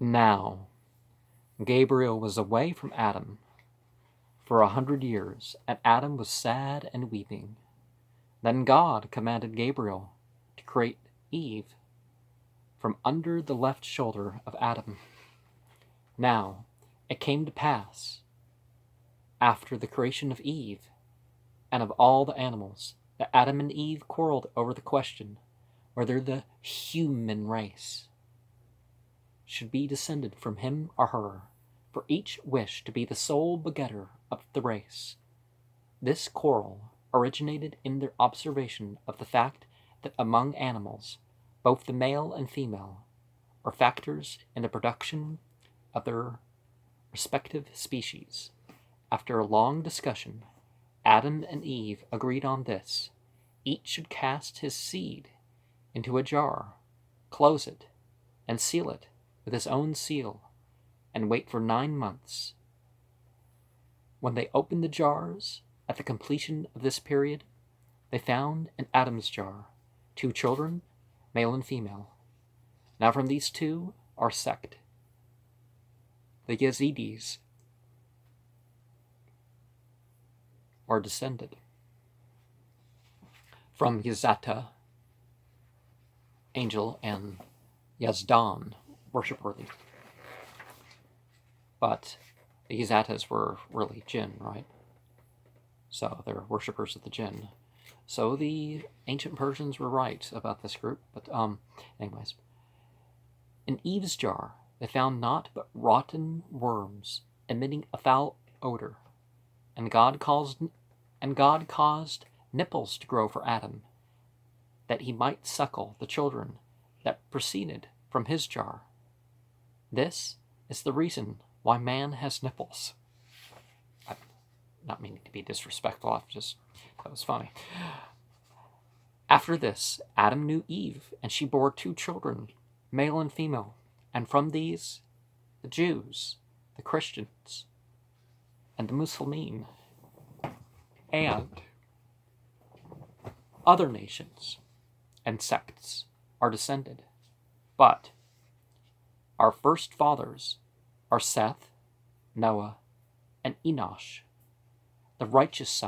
Now, Gabriel was away from Adam for 100 years, and Adam was sad and weeping. Then God commanded Gabriel to create Eve from under the left shoulder of Adam. Now, it came to pass, after the creation of Eve and of all the animals, that Adam and Eve quarreled over the question whether the human race should be descended from him or her, for each wished to be the sole begetter of the race. This quarrel originated in their observation of the fact that among animals, both the male and female are factors in the production of their respective species. After a long discussion, Adam and Eve agreed on this: each should cast his seed into a jar, close it, and seal it with his own seal, and wait for 9 months. When they opened the jars at the completion of this period, they found in Adam's jar 2 children, male and female. Now from these 2, our sect, the Yezidis, are descended. From Yezata, angel, and Yazdan, worship-worthy. But the Yezatas were really jinn, right? So they're worshippers of the jinn. So the ancient Persians were right about this group. But anyways, in Eve's jar, they found naught but rotten worms emitting a foul odor, and God caused nipples to grow for Adam, that he might suckle the children that proceeded from his jar. This is the reason why man has nipples. I'm not meaning to be disrespectful, that was funny. After this, Adam knew Eve, and she bore 2 children, male and female, and from these, the Jews, the Christians, and the Muslimin, and other nations and sects are descended. But our first fathers are Seth, Noah, and Enosh, the righteous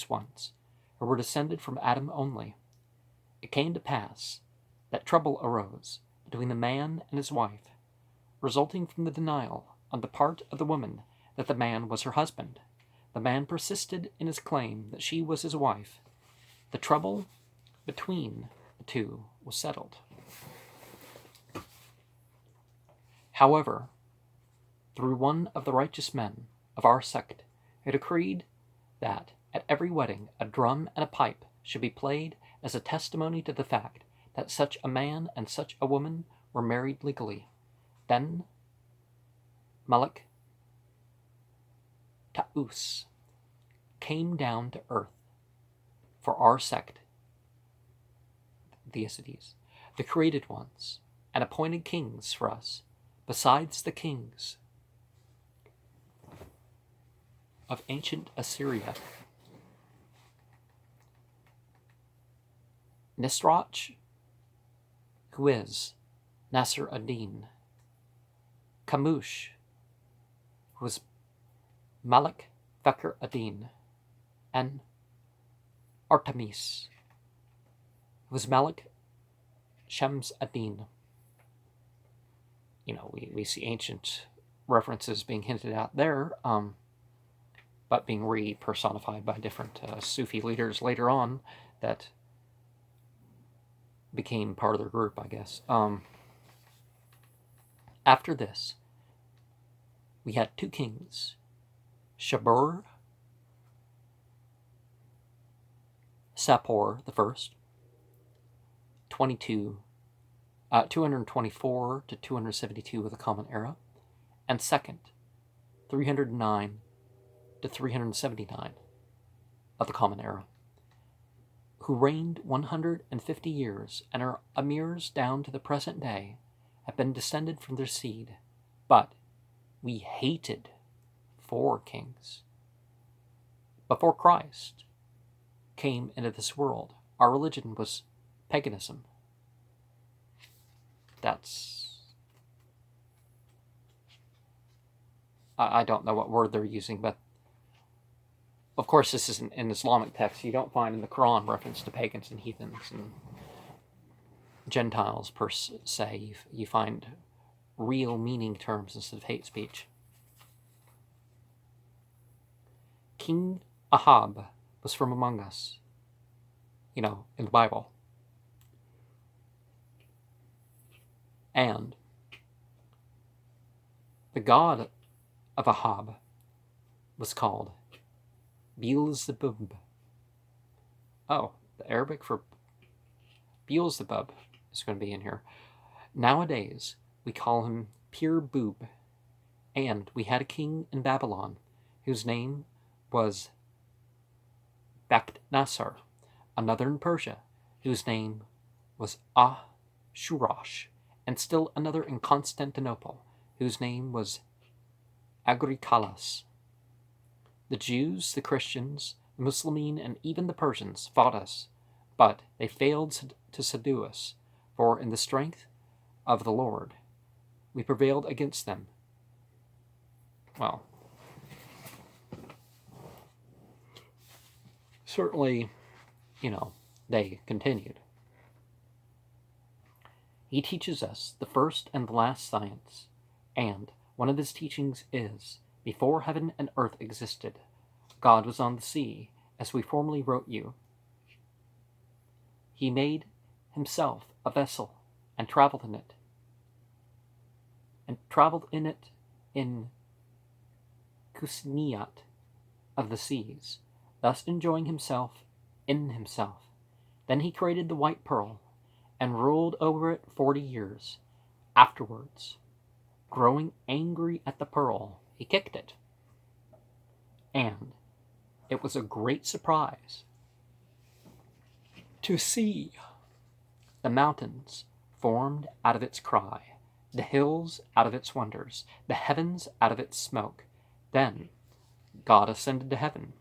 ones, who were descended from Adam only. It came to pass that trouble arose between the man and his wife, resulting from the denial on the part of the woman that the man was her husband. The man persisted in his claim that she was his wife. The trouble between the 2 was settled. However, through one of the righteous men of our sect, who decreed that at every wedding a drum and a pipe should be played as a testimony to the fact that such a man and such a woman were married legally, then Melek Ṭâ came down to earth for our sect, the Yezidis, the created ones, and appointed kings for us, besides the kings of ancient Assyria. Nisroch, who is Nasr ad-Din, Kamush, who is Malik Fakhr ad-Din, and Artemis, who is Malik Shams ad-Din. We see ancient references being hinted at there, but being re-personified by different Sufi leaders later on that became part of their group, I guess. After this, we had 2 kings, Shabur, Sapor the first, 224 to 272 of the Common Era, and second, 309 to 379 of the Common Era, who reigned 150 years, and our emirs down to the present day have been descended from their seed. But we hated 4 kings. Before Christ came into this world, our religion was paganism. That's I don't know what word they're using, but of course this isn't in Islamic text. You don't find in the Quran reference to pagans and heathens and Gentiles per se. You find real meaning terms instead of hate speech. King Ahab was from among us, in the Bible. And the god of Ahab was called Beelzebub. Oh, the Arabic for Beelzebub is going to be in here. Nowadays, we call him Pir Boob. And we had a king in Babylon whose name was Bakhtasar, another in Persia whose name was Ahasuerus, and still another in Constantinople whose name was Agricolaus. The Jews, the Christians, the Muslims, and even the Persians fought us, but they failed to subdue us, for in the strength of the Lord we prevailed against them. Well, certainly, they continued. He teaches us the first and the last science, and one of his teachings is, before heaven and earth existed, God was on the sea, as we formerly wrote you. He made himself a vessel, and traveled in it, in Kusniyat of the seas, thus enjoying himself in himself. Then he created the white pearl, and ruled over it 40 years. Afterwards, growing angry at the pearl, he kicked it. And it was a great surprise to see the mountains formed out of its cry, the hills out of its wonders, the heavens out of its smoke. Then God ascended to heaven,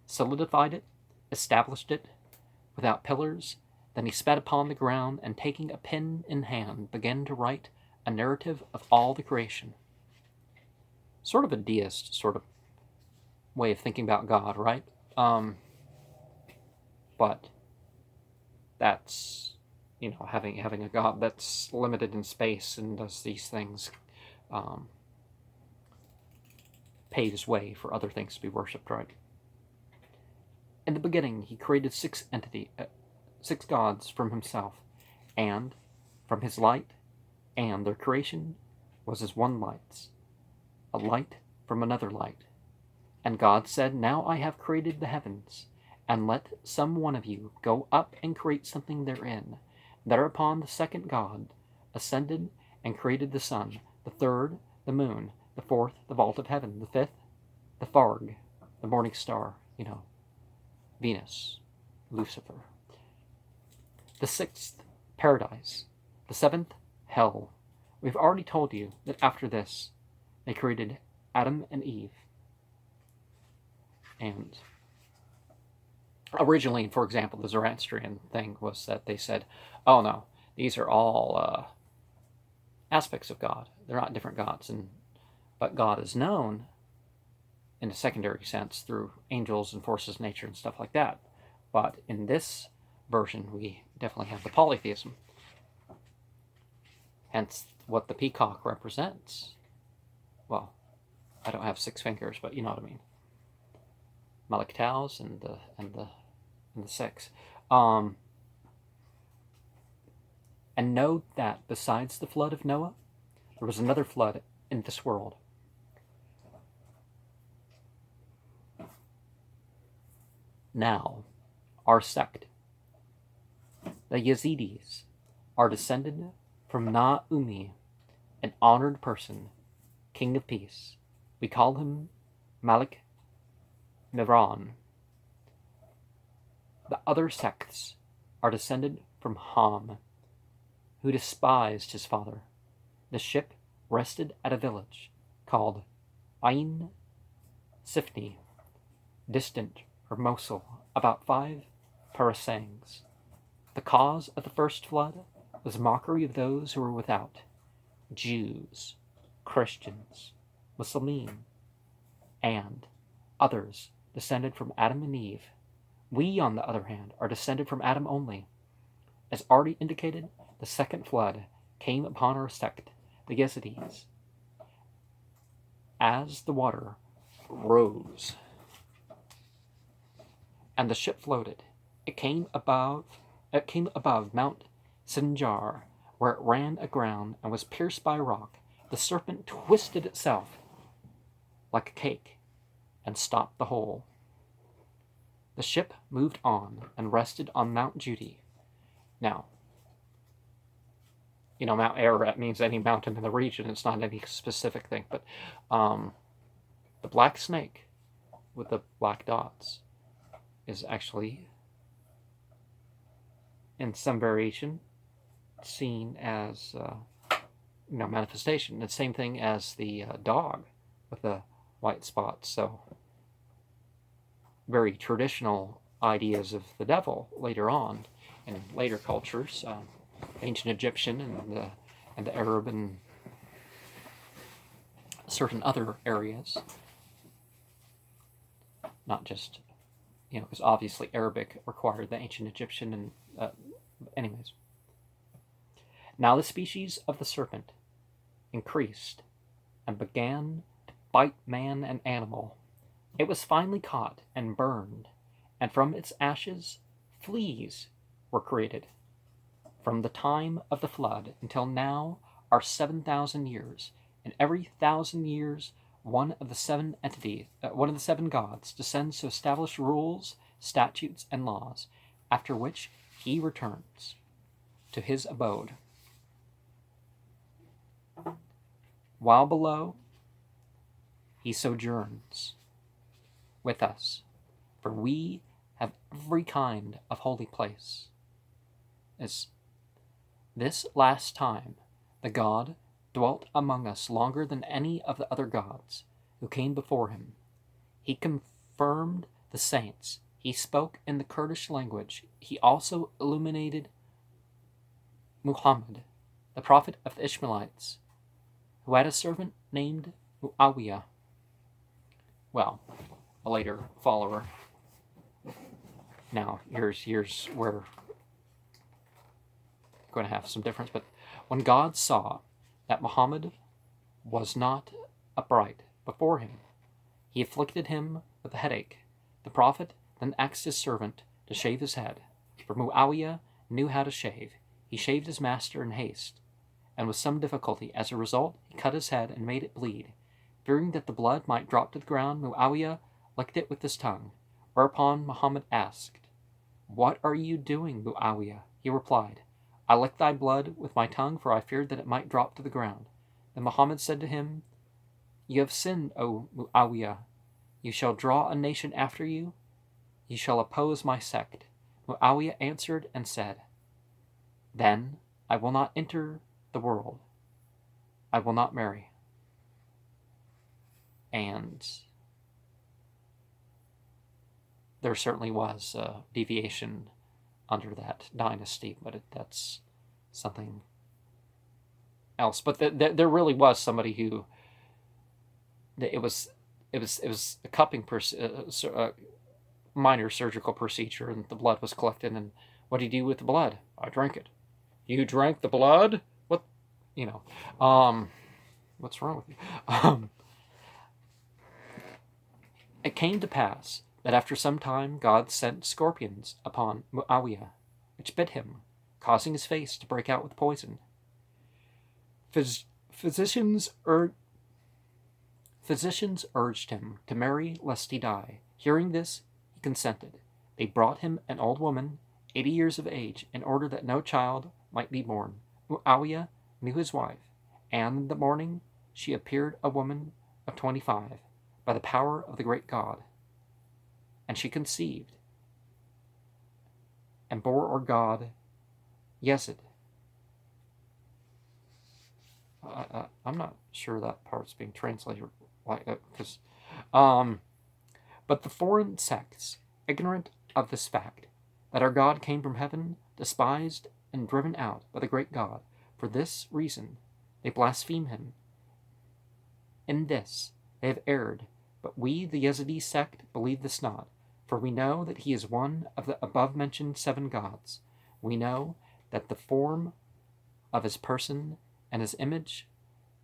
solidified it, established it, without pillars. Then he spat upon the ground, and taking a pen in hand, began to write a narrative of all the creation. Sort of a deist sort of way of thinking about God, right? But that's, having a God that's limited in space and does these things, paves way for other things to be worshipped, right? In the beginning, he created six gods from himself, and from his light, and their creation was as one light, a light from another light. And God said, now I have created the heavens, and let some one of you go up and create something therein. Thereupon the second God ascended and created the sun, the third the moon, the fourth the vault of heaven, the fifth the Farg, the morning star, Venus, Lucifer. The sixth, paradise. The seventh, hell. We've already told you that after this, they created Adam and Eve. And originally, for example, the Zoroastrian thing was that they said, oh no, these are all aspects of God. They're not different gods. But God is known in a secondary sense through angels and forces of nature and stuff like that. But in this version, we definitely have the polytheism. Hence, what the peacock represents. Well, I don't have 6 fingers, but you know what I mean. Melek Ṭâs and the sects. And note that besides the flood of Noah, there was another flood in this world. Now, our sect, the Yezidis, are descended from Na'umi, an honored person, king of peace. We call him Melek Ṭâ. The other sects are descended from Ham, who despised his father. The ship rested at a village called Ain Sifni, distant from Mosul, about 5 parasangs. The cause of the first flood was mockery of those who were without, Jews, Christians, Muslims, and others descended from Adam and Eve. We, on the other hand, are descended from Adam only. As already indicated, the second flood came upon our sect, the Yezidis, as the water rose and the ship floated. It came above Mount Sinjar, where it ran aground and was pierced by a rock. The serpent twisted itself like a cake and stopped the hole. The ship moved on and rested on Mount Judy. Now, Mount Ararat means any mountain in the region. It's not any specific thing. But the black snake with the black dots is actually, in some variation, seen as manifestation. The same thing as the dog with the white spots. So very traditional ideas of the devil later on in later cultures, ancient Egyptian and the Arab and certain other areas. Not just, because obviously Arabic required the ancient Egyptian and anyways. Now the species of the serpent increased and began to bite man and animal. It was finally caught and burned, and from its ashes fleas were created. From the time of the flood until now are 7,000 years. In every 1,000 years, one of the seven gods descends to establish rules, statutes, and laws, after which he returns to his abode. While below, he sojourns with us, for we have every kind of holy place. As this last time, the God dwelt among us longer than any of the other gods who came before him. He confirmed the saints. He spoke in the Kurdish language. He also illuminated Muhammad, the prophet of the Ishmaelites, who had a servant named Muawiyah. Well, a later follower. Now, here's where we're going to have some difference. But when God saw that Muhammad was not upright before him, he afflicted him with a headache. The prophet then asked his servant to shave his head, for Muawiyah knew how to shave. He shaved his master in haste, and with some difficulty. As a result, he cut his head and made it bleed. Fearing that the blood might drop to the ground, Muawiyah licked it with his tongue, whereupon Muhammad asked, "What are you doing, Muawiyah?" He replied, "I licked thy blood with my tongue, for I feared that it might drop to the ground." Then Muhammad said to him, "You have sinned, O Muawiyah. You shall draw a nation after you. You shall oppose my sect." Muawiyah answered and said, "Then I will not enter the world. I will not marry." And there certainly was a deviation under that dynasty, but that's something else. But there really was somebody who it was a cupping minor surgical procedure, and the blood was collected. And what do you do with the blood? I drank it. You drank the blood? What? What's wrong with you? It came to pass that after some time God sent scorpions upon Muawiyah, which bit him, causing his face to break out with poison. Physicians urged him to marry lest he die. Hearing this, he consented. They brought him an old woman, 80 years of age, in order that no child might be born. Muawiyah knew his wife, and in the morning she appeared a woman of 25, by the power of the great God. And she conceived, and bore our God Yezid. I'm not sure that part's being translated like that, because, but the foreign sects, ignorant of this fact, that our God came from heaven, despised and driven out by the great God, for this reason they blaspheme him. In this they have erred, But we, the Yezidi sect, believe this not, for we know that he is one of the above-mentioned 7 gods. We know that the form of his person and his image,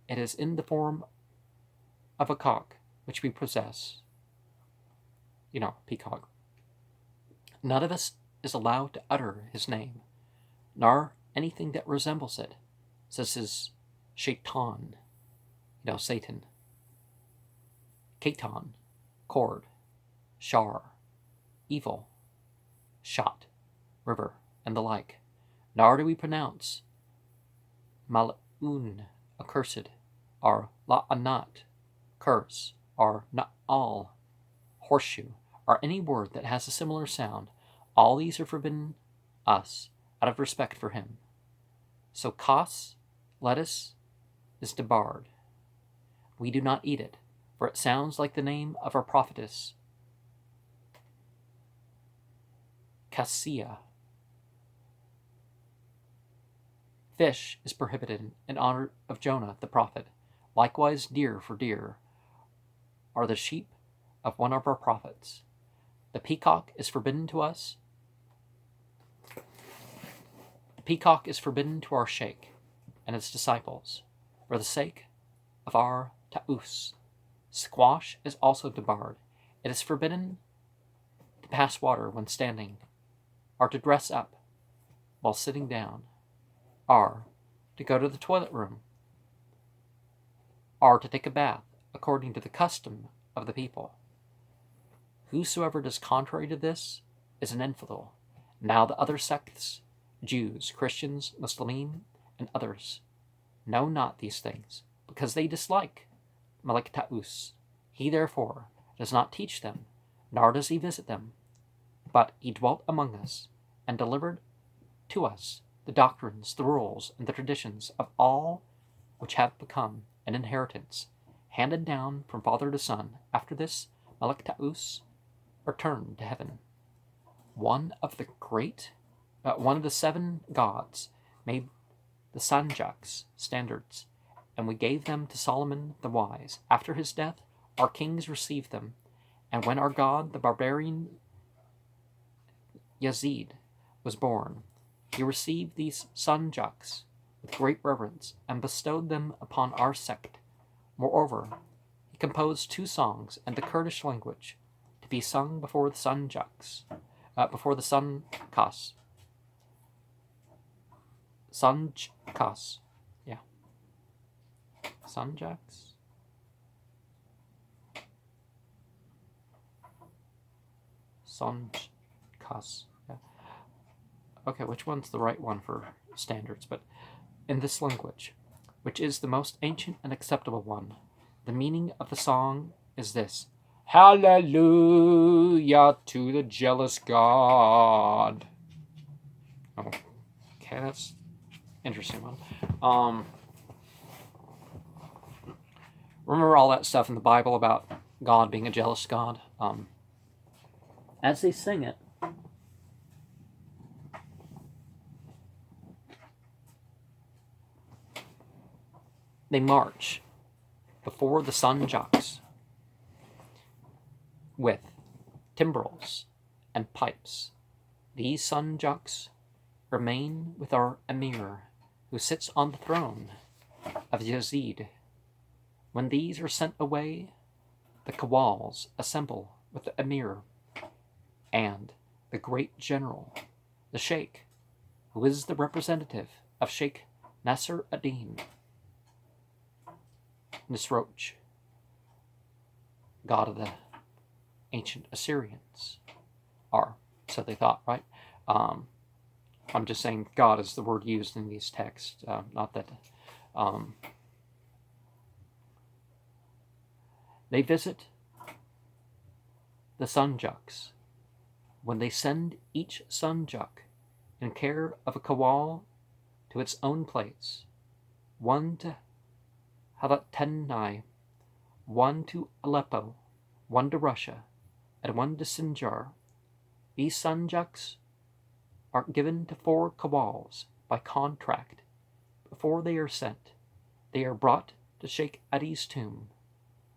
it is in the form of a cock, which we possess. Peacock. None of us is allowed to utter his name, nor anything that resembles it, such as šeitân, Satan, ḳaitân, cord, shar, evil, shot, river, and the like. Nor do we pronounce mal'un, accursed, or anat, curse, or na'al, horseshoe, or any word that has a similar sound. All these are forbidden us out of respect for him. So ḥass, lettuce, is debarred. We do not eat it, for it sounds like the name of our prophetess, Ḥassiah. Fish is prohibited in honor of Jonah the prophet. Likewise, deer for deer are the sheep of one of our prophets. The peacock is forbidden to us. The peacock is forbidden to our Šeiḥ and its disciples for the sake of our ta'us. Squash is also debarred. It is forbidden to pass water when standing, or to dress up while sitting down, or to go to the toilet room, or to take a bath according to the custom of the people. Whosoever does contrary to this is an infidel. Now the other sects, Jews, Christians, Moslems, and others, know not these things, because they dislike Melek Ṭâ. He therefore does not teach them, nor does he visit them, but he dwelt among us, and delivered to us the doctrines, the rules, and the traditions of all which have become an inheritance, handed down from father to son. After this, Melek Ṭâ returned to heaven. One of the 7 gods made the sanjaks, standards, and we gave them to Solomon the wise. After his death, our kings received them, and when our god, the barbarian Yezidi, was born, he received these sanjaks with great reverence and bestowed them upon our sect. Moreover, he composed 2 songs in the Kurdish language to be sung before the sanjaks, before the sanjaks. Sanjaks. Yeah. Sanjaks. Sanjaks. Yeah. Okay, which one's the right one for standards? But in this language, which is the most ancient and acceptable one, the meaning of the song is this: Hallelujah to the jealous God. Oh, okay, that's interesting one. Remember all that stuff in the Bible about God being a jealous God? As they sing it, they march before the sanjaks with timbrels and pipes. These sanjaks remain with our emir, who sits on the throne of Yezidi. When these are sent away, the Qawwals assemble with the emir and the great general, the Šeiḥ, who is the representative of Sheikh Nasr ad-Din Nisroch, god of the ancient Assyrians. So they thought, right? I'm just saying God is the word used in these texts, not that. They visit the sanjaks. When they send each sanjak in care of a Qawwal to its own place, one to Havattenai, one to Aleppo, one to Russia, and one to Sinjar, these sanjaks are given to 4 Qawwals by contract. Before they are sent, they are brought to Sheikh Adi's tomb,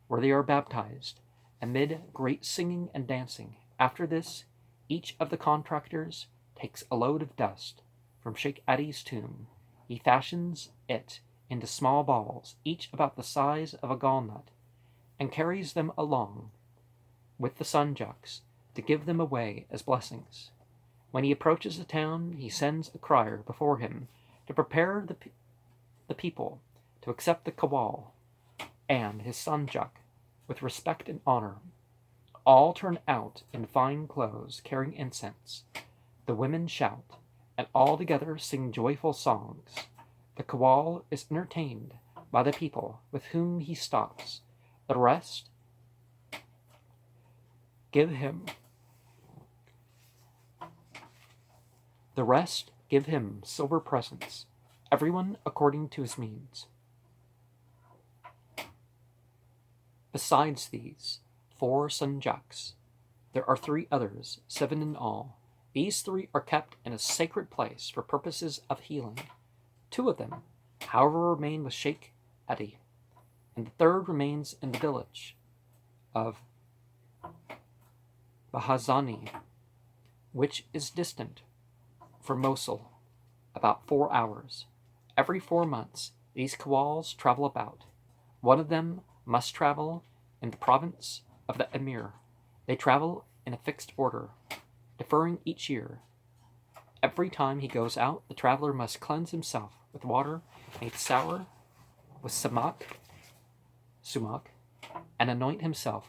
where they are baptized amid great singing and dancing. After this, each of the contractors takes a load of dust from Sheikh Adi's tomb. He fashions it into small balls, each about the size of a gallnut, and carries them along with the sunjuks to give them away as blessings. When he approaches the town, he sends a crier before him to prepare the people to accept the kawal and his sunjuk with respect and honor. All turn out in fine clothes, carrying incense. The women shout, and all together sing joyful songs. The kawal is entertained by the people with whom he stops. The rest give him silver presents, everyone according to his means. Besides these 4 sunjuks, there are 3 others, 7 in all. These 3 are kept in a sacred place for purposes of healing. 2 of them, however, remain with Sheikh Adi, and the 3rd remains in the village of Bahazani, which is distant from Mosul about 4 hours. Every 4 months, these kawals travel about. One of them must travel in the province of the emir. They travel in a fixed order, differing each year. Every time he goes out, the traveler must cleanse himself with water made sour with sumac, and anoint himself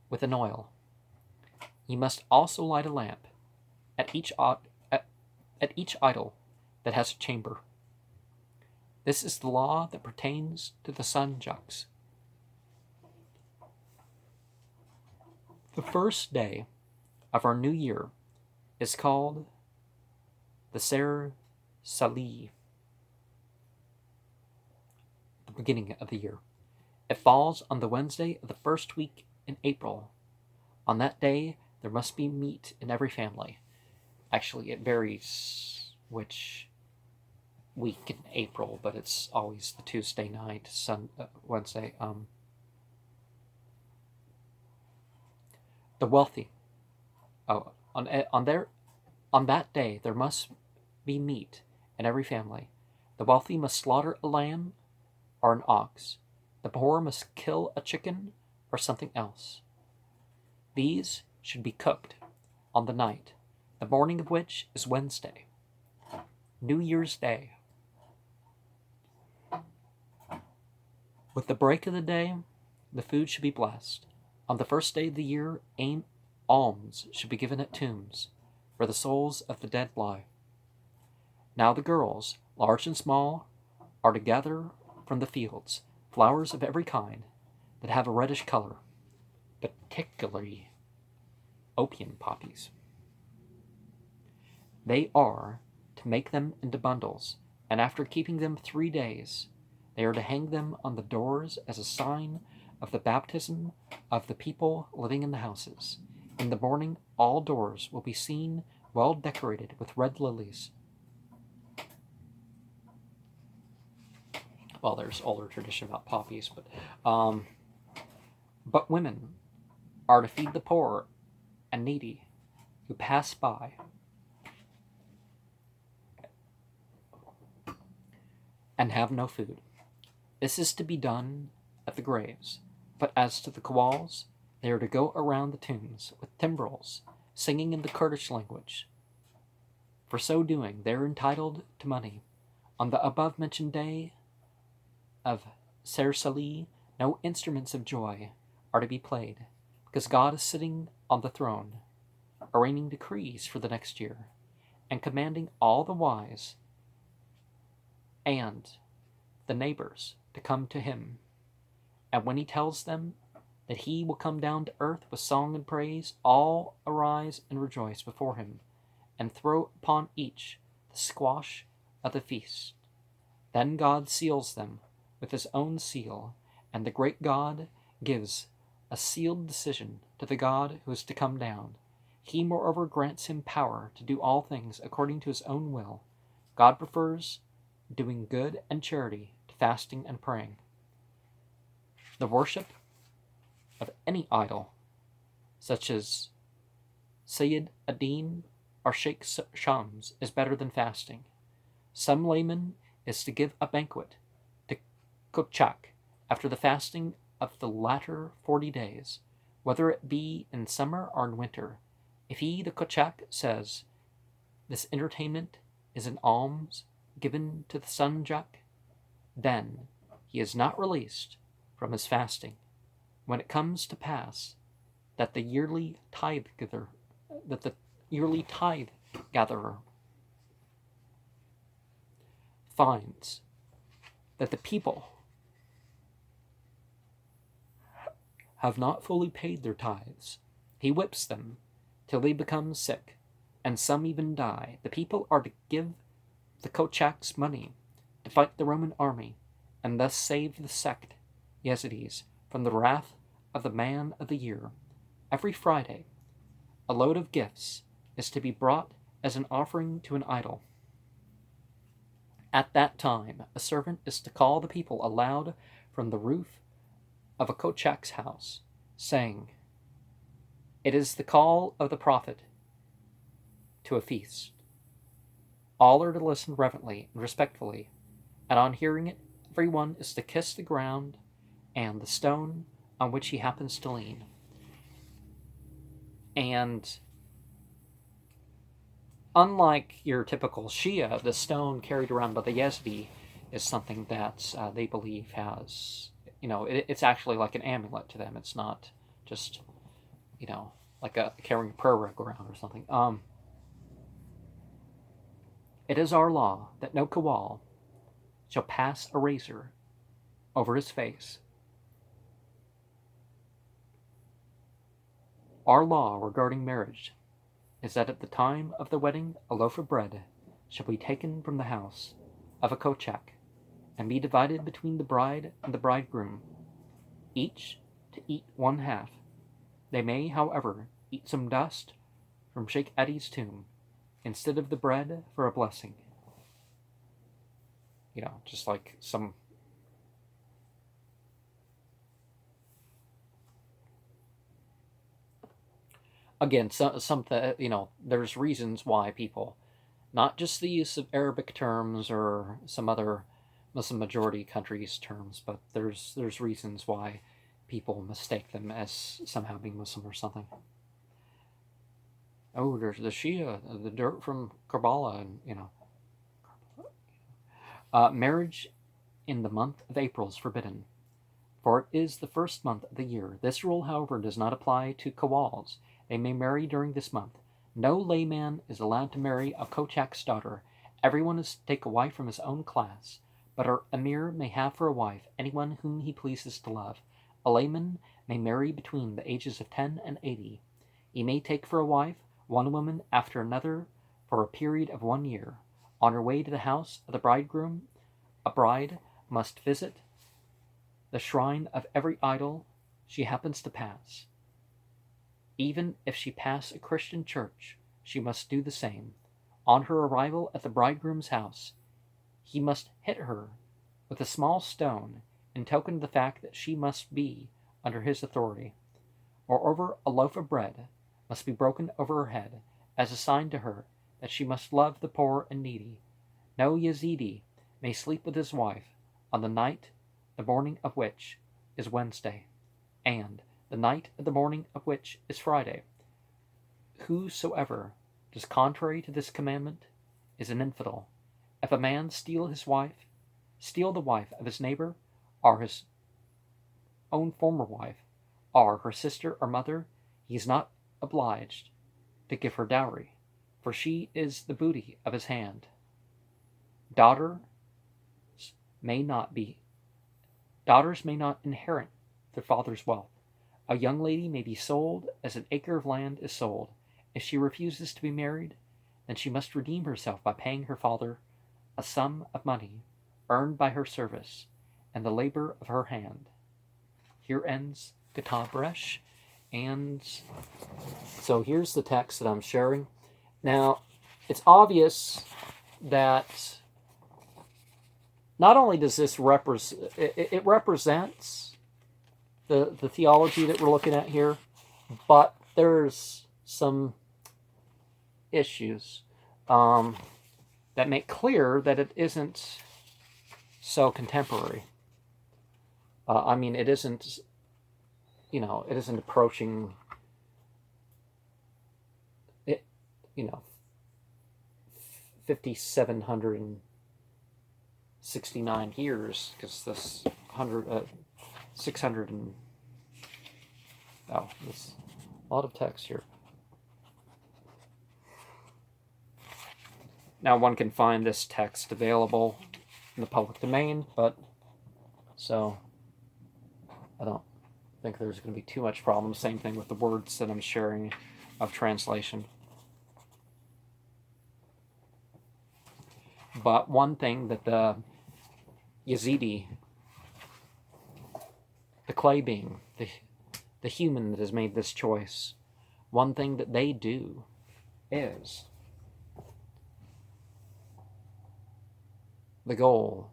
with an oil. He must also light a lamp at each idol that has a chamber. This is the law that pertains to the sunjuks. The first day of our new year is called the Ser Salih, the beginning of the year. It falls on the Wednesday of the first week in April. On that day, there must be meat in every family. Actually, it varies which week in April, but it's always the Tuesday night, Wednesday. The wealthy. On that day, there must be meat in every family. The wealthy must slaughter a lamb or an ox. The poor must kill a chicken or something else. These should be cooked on the night, the morning of which is Wednesday, New Year's Day. With the break of the day, the food should be blessed. On the first day of the year, alms should be given at tombs, where the souls of the dead lie. Now the girls, large and small, are to gather from the fields flowers of every kind that have a reddish color, particularly opium poppies. They are to make them into bundles, and after keeping them 3 days, they are to hang them on the doors as a sign of the baptism of the people living in the houses. In the morning, all doors will be seen well decorated with red lilies. Well, there's older tradition about poppies, but women are to feed the poor and needy who pass by. And have no food. This is to be done at the graves, but as to the kawals, they are to go around the tombs with timbrels, singing in the Kurdish language. For so doing, they are entitled to money. On the above-mentioned day of Ser Salih, no instruments of joy are to be played, because God is sitting on the throne, arraigning decrees for the next year, and commanding all the wise and the neighbors to come to him. And when he tells them that he will come down to earth with song and praise, all arise and rejoice before him, and throw upon each the squash of the feast. Then God seals them with his own seal, and the great God gives a sealed decision to the God who is to come down. He moreover grants him power to do all things according to his own will. God prefers doing good and charity to fasting and praying. The worship of any idol such as Sayyid Adin or Sheikh Shams, is better than fasting. Some layman is to give a banquet to Kochak after the fasting of the latter 40 days, whether it be in summer or in winter. If he, the Kochak, says, this entertainment is an alms given to the Sanjak, then he is not released from his fasting. When it comes to pass that the yearly tithe gatherer finds that the people have not fully paid their tithes, he whips them till they become sick, and some even die. The people are to give the Kochaks money to fight the Roman army, and thus save the sect, Yezidis, from the wrath of the man of the year. Every Friday, a load of gifts is to be brought as an offering to an idol. At that time, a servant is to call the people aloud from the roof of a Kochak's house, saying, it is the call of the prophet to a feast. All are to listen reverently and respectfully, and on hearing it, everyone is to kiss the ground and the stone on which he happens to lean. And unlike your typical Shia, the stone carried around by the Yezidi is something that they believe has, it's actually like an amulet to them. It's not just, like carrying a prayer rug around or something. It is our law that no kawal shall pass a razor over his face. Our law regarding marriage is that at the time of the wedding a loaf of bread shall be taken from the house of a Kochak and be divided between the bride and the bridegroom, each to eat one half. They may, however, eat some dust from Sheikh Adi's tomb instead of the bread for a blessing. Just like some... Again, there's reasons why people, not just the use of Arabic terms or some other Muslim majority countries' terms, but there's reasons why people mistake them as somehow being Muslim or something. Oh, there's the Shia, the dirt from Karbala, and marriage in the month of April is forbidden, for it is the first month of the year. This rule, however, does not apply to Kawals. They may marry during this month. No layman is allowed to marry a Kochak's daughter. Everyone is to take a wife from his own class, but our emir may have for a wife anyone whom he pleases to love. A layman may marry between the ages of 10 and 80. He may take for a wife one woman after another for a period of 1 year. On her way to the house of the bridegroom, a bride must visit the shrine of every idol she happens to pass. Even if she pass a Christian church, she must do the same. On her arrival at the bridegroom's house, he must hit her with a small stone in token of the fact that she must be under his authority. Moreover, a loaf of bread must be broken over her head as a sign to her that she must love the poor and needy. No Yezidi may sleep with his wife on the night, the morning of which is Wednesday, and the night of the morning of which is Friday. Whosoever does contrary to this commandment is an infidel. If a man steal the wife of his neighbor, or his own former wife, or her sister or mother, he is not obliged to give her dowry, for she is the booty of his hand. Daughters may not inherit their father's wealth. A young lady may be sold as an acre of land is sold. If she refuses to be married, then she must redeem herself by paying her father a sum of money earned by her service and the labor of her hand. Here ends Mashaf Resh, and so here's the text that I'm sharing. Now, it's obvious that not only does this represents the theology that we're looking at here, but there's some issues that make clear that it isn't so contemporary. I mean, it isn't, it isn't approaching, 5,769 years, because this 600 and, there's a lot of text here. Now one can find this text available in the public domain, but so I don't think there's going to be too much problem. Same thing with the words that I'm sharing of translation. But one thing that the Yezidi, the clay being, the human that has made this choice, one thing that they do is the goal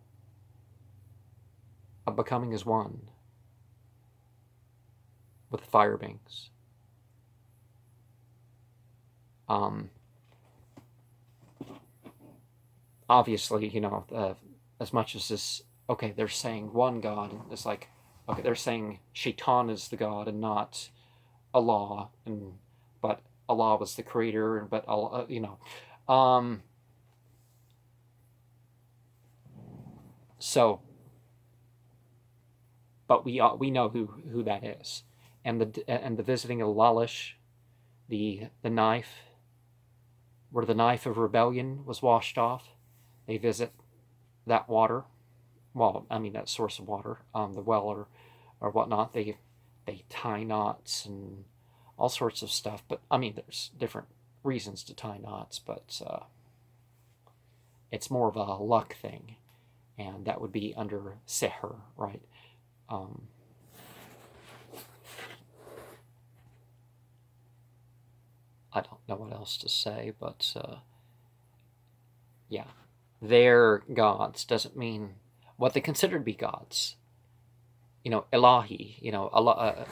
of becoming as one with the fire beings. Obviously, as much as this, okay, they're saying one God, it's like, okay, they're saying šeitân is the God and not Allah, but Allah was the creator, but Allah, so, but we know who that is, and the visiting of Lalish, the knife, where the knife of rebellion was washed off. They visit that water, well, I mean that source of water, the well or whatnot. They tie knots and all sorts of stuff. But I mean, there's different reasons to tie knots, but it's more of a luck thing, and that would be under Šeiḥ, right? I don't know what else to say, but yeah, they're gods doesn't mean what they consider to be gods. Ilahi, Allah,